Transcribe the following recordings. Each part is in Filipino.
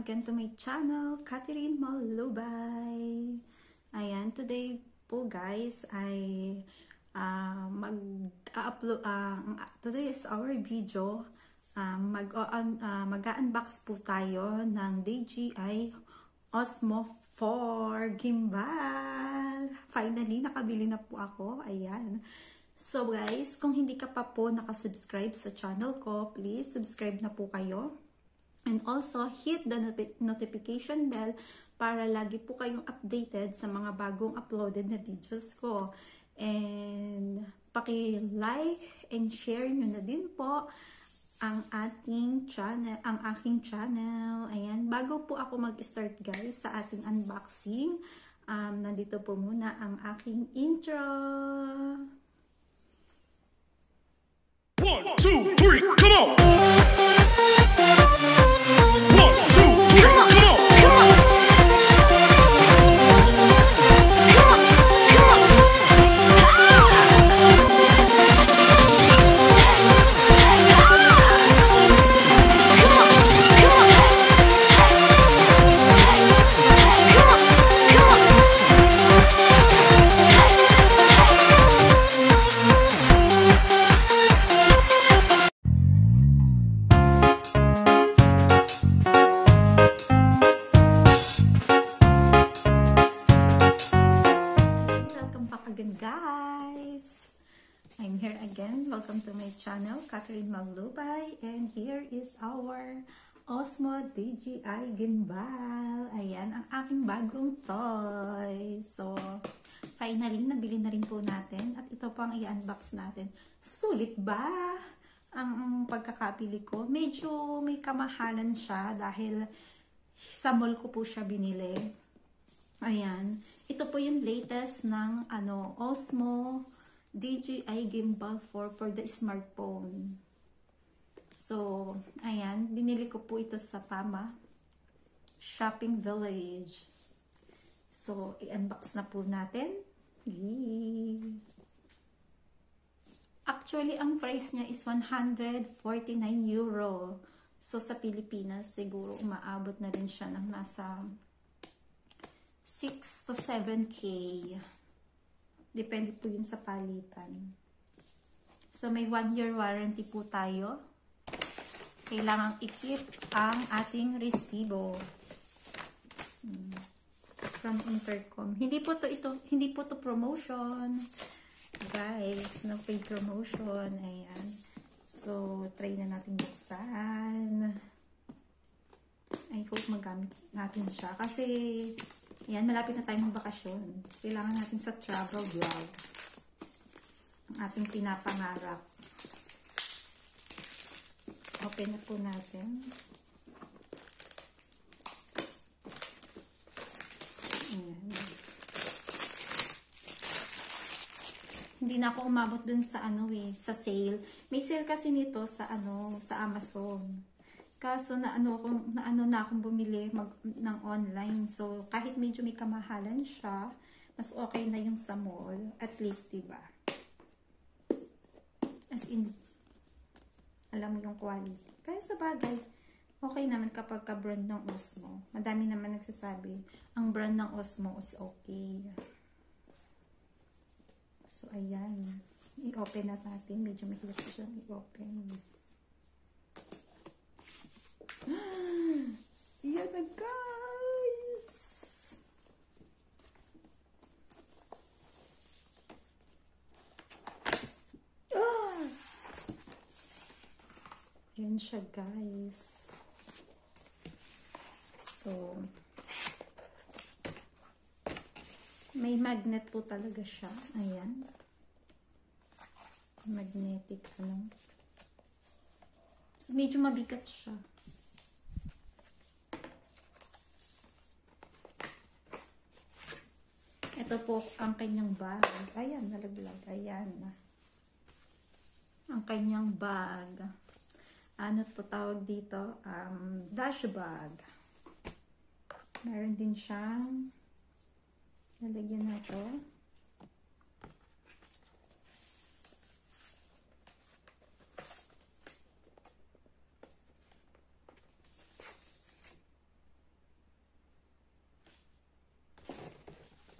again to my channel, Catherine Malubay. Ayan, today po guys ay mag-upload, today is our video. Mag-unbox po tayo ng DJI OM4 gimbal. Finally, nakabili na po ako. Ayan. So guys, kung hindi ka pa po nakasubscribe sa channel ko, please subscribe na po kayo. And also, hit the notification bell para lagi po kayong updated sa mga bagong uploaded na videos ko. And paki-like and share nyo na din po ang aking channel. Ayan, bago po ako mag-start guys sa ating unboxing, nandito po muna ang aking intro. 1, 2, 3, come on! 1, 2, 3, come on! Guys, I'm here again. Welcome to my channel, Catherine Malubay, and here is our Osmo DJI gimbal. Ayan, ang aking bagong toy. So, finally, nabili na rin po natin at ito po ang i-unbox natin. Sulit ba ang pagkakabili ko? Medyo may kamahalan siya dahil sa mall ko po siya binili. Ayan. Ito po yung latest ng Osmo DJI Gimbal 4 for the smartphone. So, ayan. Binili ko po ito sa Pama Shopping Village. So, i-unbox na po natin. Yee! Actually, ang price niya is 149 euro. So, sa Pilipinas, siguro umaabot na rin siya ng nasa 6 to 7K. Depende po yun sa palitan. So, may 1-year warranty po tayo. Kailangang i-keep ang ating resibo. From Intercom. Hindi po to promotion. Guys, no paid promotion. Ayan. So, try na natin buksan. I hope magamit natin siya. Kasi, ayan, malapit na tayo magbakasyon. Kailangan natin sa travel vlog ang ating pinapangarap. Open na po natin. Ayan. Hindi na ako umabot dun sa sa sale. May sale kasi nito sa sa Amazon. Kaso na akong bumili ng online. So, kahit medyo may kamahalan siya, mas okay na yung sa mall. At least, diba? As in, alam mo yung quality. Pero sa bagay, okay naman kapag ka-brand ng Osmo. Madami naman nagsasabi, ang brand ng Osmo is okay. So, ayan. I-open na natin. Medyo mahirap siyang i-open. Yan na guys! Yan siya guys. So, may magnet po talaga siya. Ayan. Magnetic So, medyo mabigat siya. Ito po ang kanyang bag. Ayan, nalaglag. Ayan. Ang kanyang bag. Ano po tawag dito? Dash bag. Meron din siyang lalagyan na ito.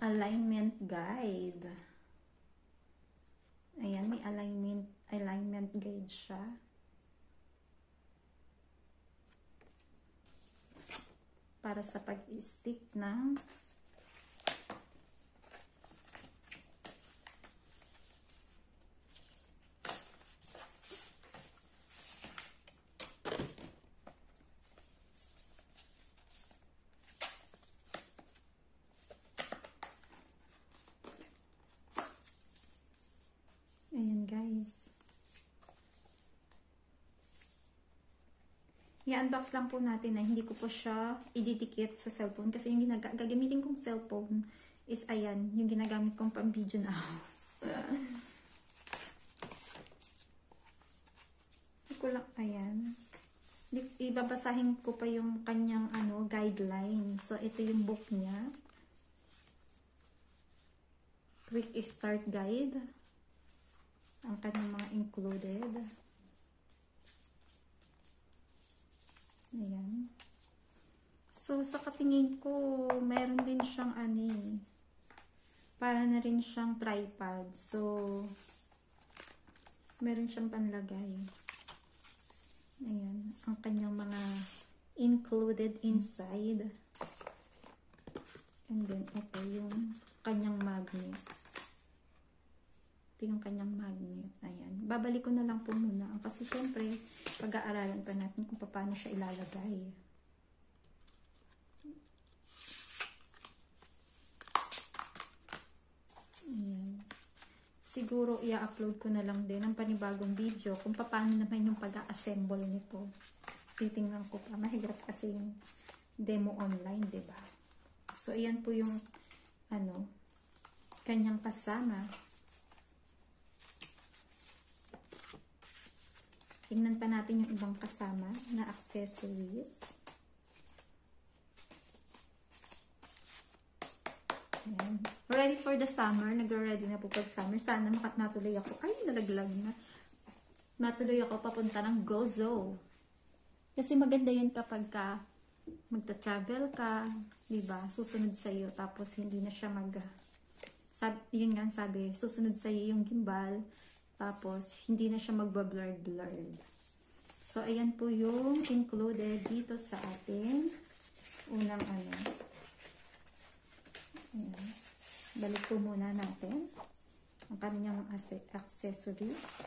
alignment guide. Ayan, may alignment guide siya. Para sa pag-stick ng ayan guys. I-unbox lang po natin na hindi ko po siya ididikit sa cellphone kasi yung gagamitin kong cellphone is ayan, yung ginagamit kong pang video now. Ko lang, ayan. Ibabasahin ko pa yung kanyang guideline. So, ito yung book niya. Quick Start Guide. Ang kanyang mga included. Ayan. So, sa katingin ko, meron din siyang para na rin siyang tripod. So, meron siyang panlagay. Ayan. Ang kanyang mga included inside. And then, ito yung kanyang magnet. Ito yung kanyang magnet. Ayan. Babalik ko na lang po muna. Kasi syempre, pag-aaralan pa natin kung paano siya ilalagay. Ayan. Siguro, i-upload ko na lang din ang panibagong video kung paano naman yung pag-assemble nito. Titingnan ko pa. Mahirap kasi yung demo online, diba? So, ayan po yung kanyang kasama. Tingnan pa natin yung ibang kasama na accessories. Ayan. Ready for the summer. Nag-ready na po pag summer. Sana matuloy ako. Ay, nalaglag na. Matuloy ako papunta ng Gozo. Kasi maganda yun kapag magta-travel ka. Diba? Susunod sa'yo. Tapos hindi na siya yun nga sabi, susunod sa'yo yung gimbal. Tapos, hindi na siya magba-blurred. So, ayan po yung included dito sa ating unang Ayan. Balik po muna natin ang kanyang accessories.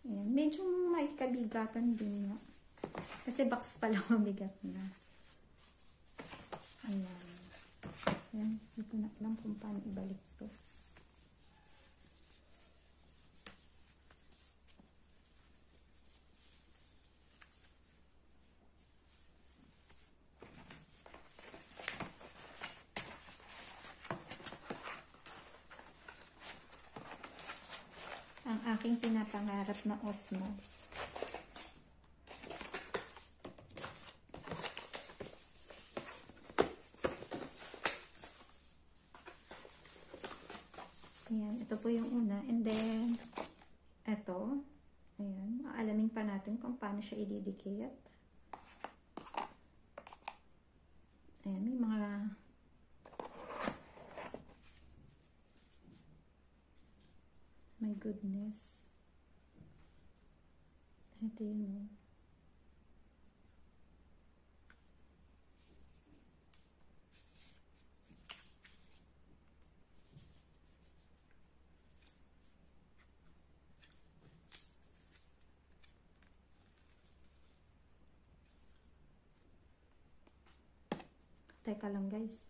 Ayan. Medyo may kabigatan din nga. Kasi box pa lang mabigat na. Ayan. Ayan, hindi ko na alam kung paano ibalik to. Ang aking pinapangarap na Osmo. Ayan, ito po yung una. And then, ito. Ayan, aalamin pa natin kung paano siya ididikit. Ayan, may mga my goodness. Ito yun. Teka lang guys.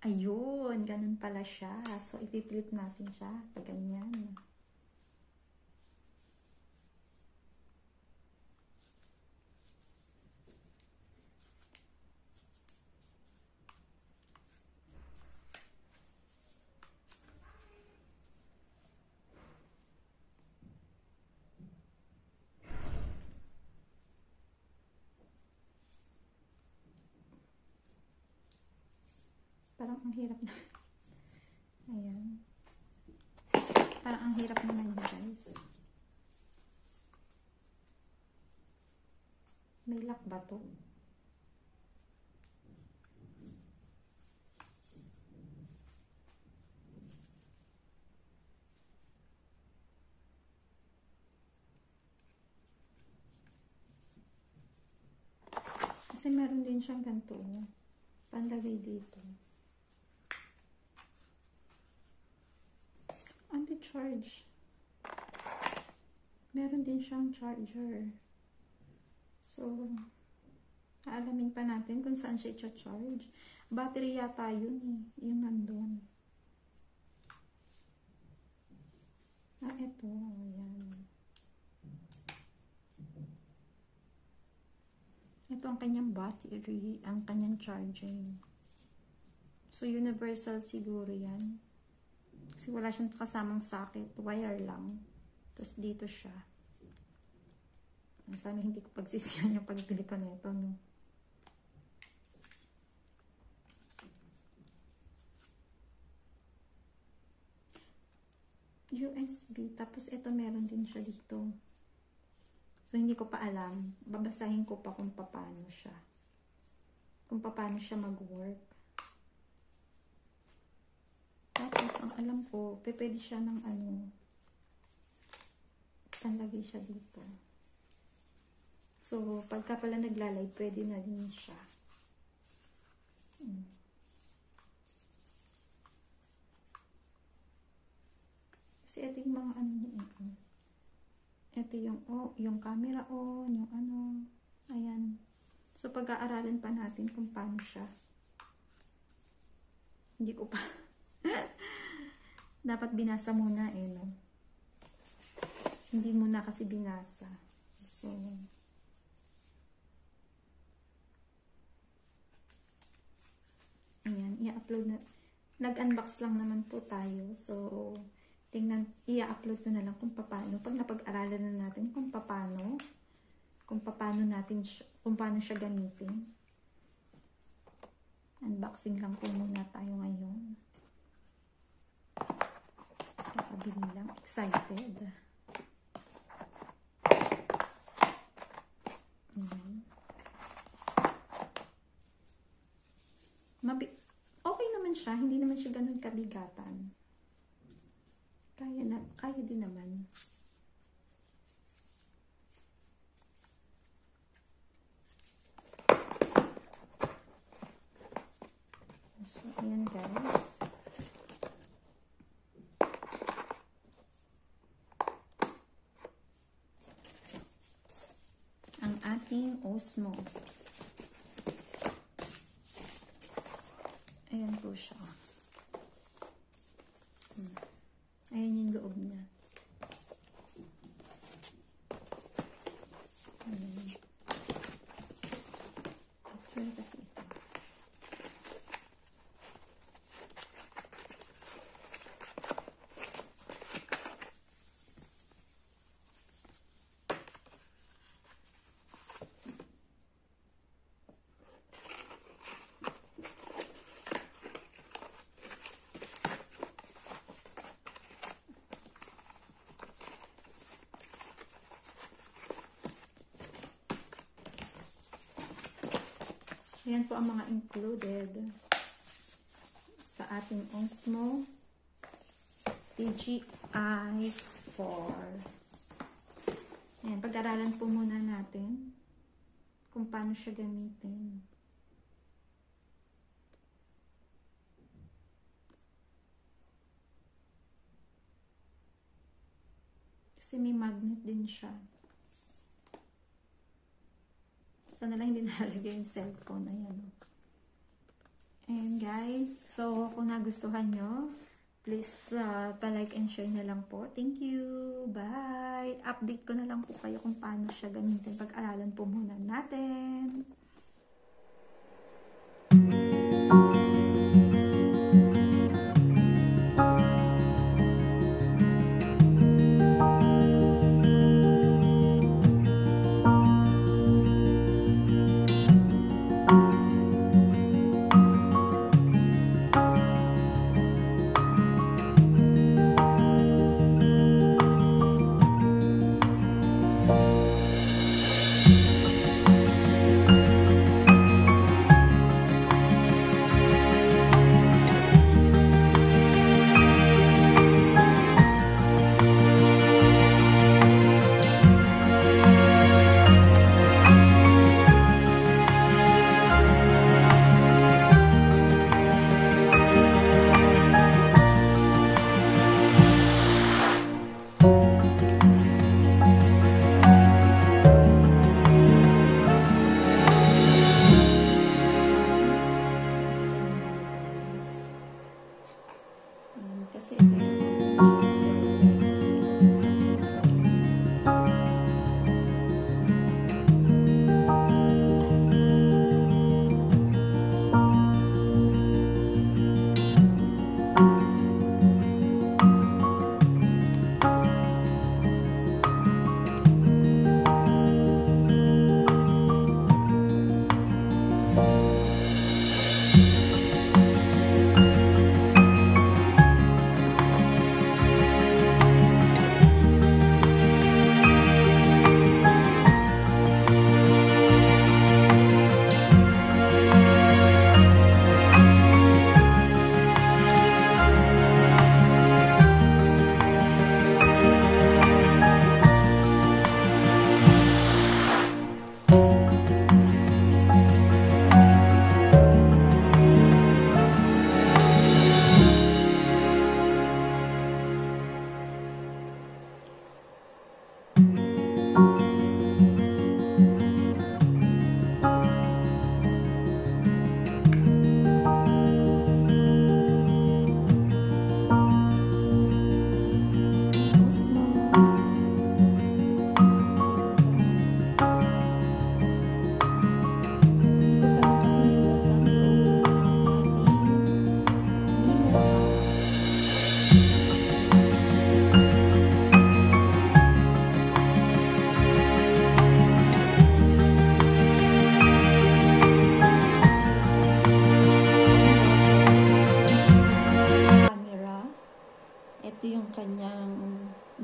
Ayun, ganun pala siya. So, ipiplit natin siya. Pag ganyan. Parang ang hirap na. Ayan. Parang ang hirap naman yun, guys. May lock ba to? Kasi meron din siyang ganito. Panlagay dito. Anti-charge. Meron din siyang charger. So, aalamin pa natin kung saan siya i-charge. Battery yata yun eh. Yung nandun. Ito. Ayan. Ito ang kanyang battery, ang kanyang charging. So, universal siguro yan. Kasi wala siyang kasamang socket. Wire lang. Tapos dito siya. Sana hindi ko pagsisiyan yung pagbili ko nito, no? USB. Tapos ito meron din siya dito. So, hindi ko pa alam. Babasahin ko pa kung paano siya. Kung paano siya mag-work. Tapos, ang alam ko, pwede siya ng ano, panlagay siya dito. So, pagka pala naglalay, pwede na din siya. Kasi ito yung mga ano niya. Ito yung camera on, yung ano. Ayan. So, pag-aaralin pa natin kung paano siya. Hindi ko pa. Dapat binasa muna eh, no? Hindi muna kasi binasa. So, ayan, i-upload na. Nag-unbox lang naman po tayo. So, tingnan, i-upload ko na lang kung paano. Pag napag-aralan na natin kung paano siya gamitin. Unboxing lang po muna tayo ngayon. Kakabili lang. Excited. Okay naman siya. Hindi naman siya ganun kabigatan. Kaya din naman. So, ayan guys. Ang ating Osmo. Ayan po siya. Ayan yung loob niya. Actually kasi ito. Ayan po ang mga included sa ating Osmo DJI 4. Ayan, pag-aralan po muna natin kung paano siya gamitin. Kasi may magnet din siya. Sana lang hindi nalagay yung cellphone. Ayan. And guys, so kung nagustuhan nyo, please pa-like and share na lang po. Thank you. Bye. Update ko na lang po kayo kung paano siya gamitin. Pag-aralan po muna natin.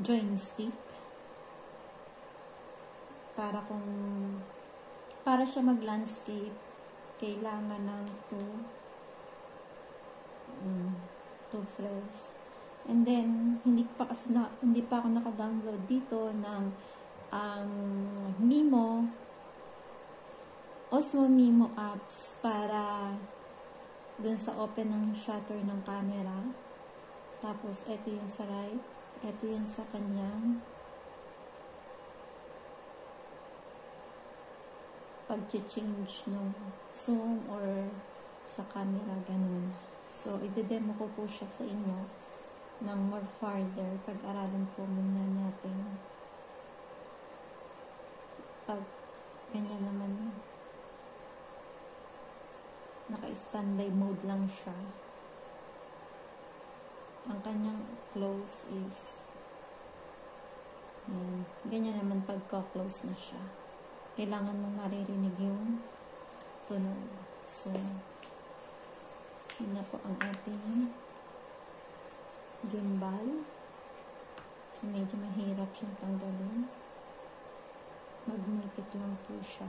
joystick. Para siya mag-landscape, kailangan ng two frames. And then, hindi pa ako naka-download dito ng Osmo Mimo apps para dun sa open ng shutter ng camera. Tapos, ito yung sa right. Ito yung sa kanyang pag-change ng zoom or sa camera, ganun. So, ide-demo ko po siya sa inyo ng more farther. Pag-aralan po muna natin. Pag ganyan naman, naka-standby mode lang siya. Ang kanyang close is ganyan naman pagka-close na siya. Kailangan mong maririnig yung tunog. So, yun na po ang ating gimbal. So, medyo mahirap siyang tanggalin. Magnetic lang po siya.